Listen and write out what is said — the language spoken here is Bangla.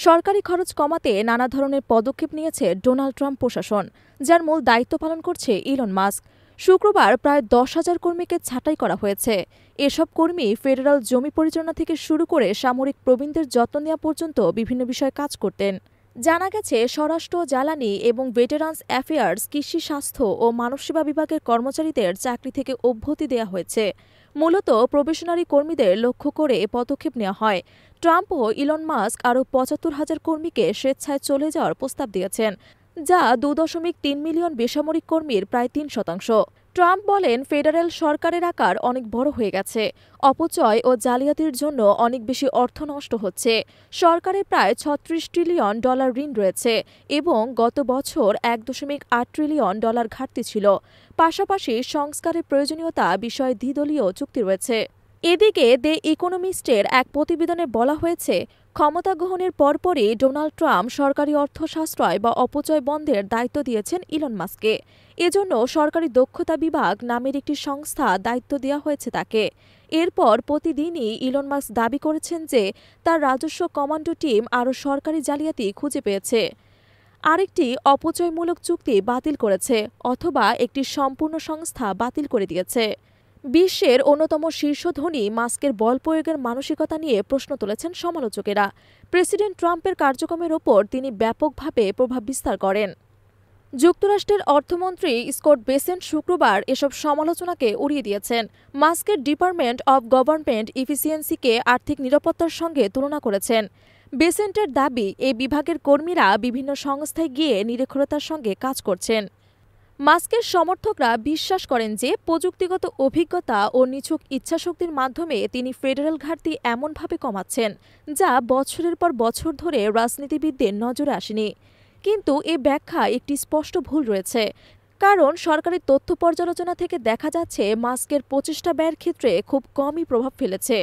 সরকারি খরচ কমাতে নানা ধরনের পদক্ষেপ নিয়েছে ডোনাল্ড ট্রাম্প প্রশাসন, যার মূল দায়িত্ব পালন করছে ইলন মাস্ক। শুক্রবার প্রায় 10,000 কর্মীকে ছাঁটাই করা হয়েছে। এসব কর্মী ফেডারাল জমি পরিচালনা থেকে শুরু করে সামরিক প্রবীণদের যত্ন নেওয়া পর্যন্ত বিভিন্ন বিষয়ে কাজ করতেন। জানা গেছে, স্বরাষ্ট্র, জ্বালানি এবং ভেটেরানস অ্যাফেয়ার্স, কৃষি, স্বাস্থ্য ও মানবসেবা বিভাগের কর্মচারীদের চাকরি থেকে অব্যাহতি দেওয়া হয়েছে। মূলত প্রবেশনারি কর্মীদের লক্ষ্য করে পদক্ষেপ নেওয়া হয়। ট্রাম্প ও ইলন মাস্ক আরও 75,000 কর্মীকে স্বেচ্ছায় চলে যাওয়ার প্রস্তাব দিয়েছেন, যা 2.3 মিলিয়ন বেসামরিক কর্মীর প্রায় 3%। ট্রাম্প বলেন, ফেডারেল সরকারের আকার অনেক বড় হয়ে গেছে। অপচয় ও জালিয়াতির জন্য অনেক বেশি অর্থ নষ্ট হচ্ছে। সরকারের প্রায় $36 ট্রিলিয়ন ঋণ রয়েছে এবং গত বছর $1.8 ট্রিলিয়ন ঘাটতি ছিল। পাশাপাশি সংস্কারের প্রয়োজনীয়তা বিষয়ে দ্বিদলীয় চুক্তি রয়েছে। এদিকে দ্য ইকোনমিস্টের এক প্রতিবেদনে বলা হয়েছে, ক্ষমতা গ্রহণের পরপরই ডোনাল্ড ট্রাম্প সরকারি অর্থ সাশ্রয় বা অপচয় বন্ধের দায়িত্ব দিয়েছেন ইলন মাস্ককে। এজন্য সরকারি দক্ষতা বিভাগ নামের একটি সংস্থা দায়িত্ব দেওয়া হয়েছে তাকে। এরপর প্রতিদিনই ইলন মাস্ক দাবি করেছেন যে তার রাজস্ব কমান্ডো টিম আরও সরকারি জালিয়াতি খুঁজে পেয়েছে, আরেকটি অপচয়মূলক চুক্তি বাতিল করেছে অথবা একটি সম্পূর্ণ সংস্থা বাতিল করে দিয়েছে। বিশ্বের অন্যতম শীর্ষ ধনী মাস্কের বল প্রয়োগের মানসিকতা নিয়ে প্রশ্ন তুলেছেন সমালোচকেরা। প্রেসিডেন্ট ট্রাম্পের কার্যক্রমের ওপর তিনি ব্যাপকভাবে প্রভাব বিস্তার করেন। যুক্তরাষ্ট্রের অর্থমন্ত্রী স্কট বেসেন্ট শুক্রবার এসব সমালোচনাকে উড়িয়ে দিয়েছেন। মাস্কের ডিপার্টমেন্ট অব গভর্নমেন্ট ইফিসিয়েন্সিকে আর্থিক নিরাপত্তার সঙ্গে তুলনা করেছেন। বেসেন্টের দাবি, এই বিভাগের কর্মীরা বিভিন্ন সংস্থায় গিয়ে নিরক্ষরতার সঙ্গে কাজ করছেন। মাস্কের সমর্থকরা বিশ্বাস করেন যে প্রযুক্তিগত অভিজ্ঞতা ও নিছক ইচ্ছাশক্তির মাধ্যমে তিনি ফেডারেল ঘাটতি এমনভাবে কমাচ্ছেন যা বছরের পর বছর ধরে রাজনীতিবিদদের নজরে আসেনি। কিন্তু এ ব্যাখ্যায় একটি স্পষ্ট ভুল রয়েছে, কারণ সরকারি তথ্য পর্যালোচনা থেকে দেখা যাচ্ছে মাস্কের প্রচেষ্টা ব্যয়ের ক্ষেত্রে খুব কমই প্রভাব ফেলেছে।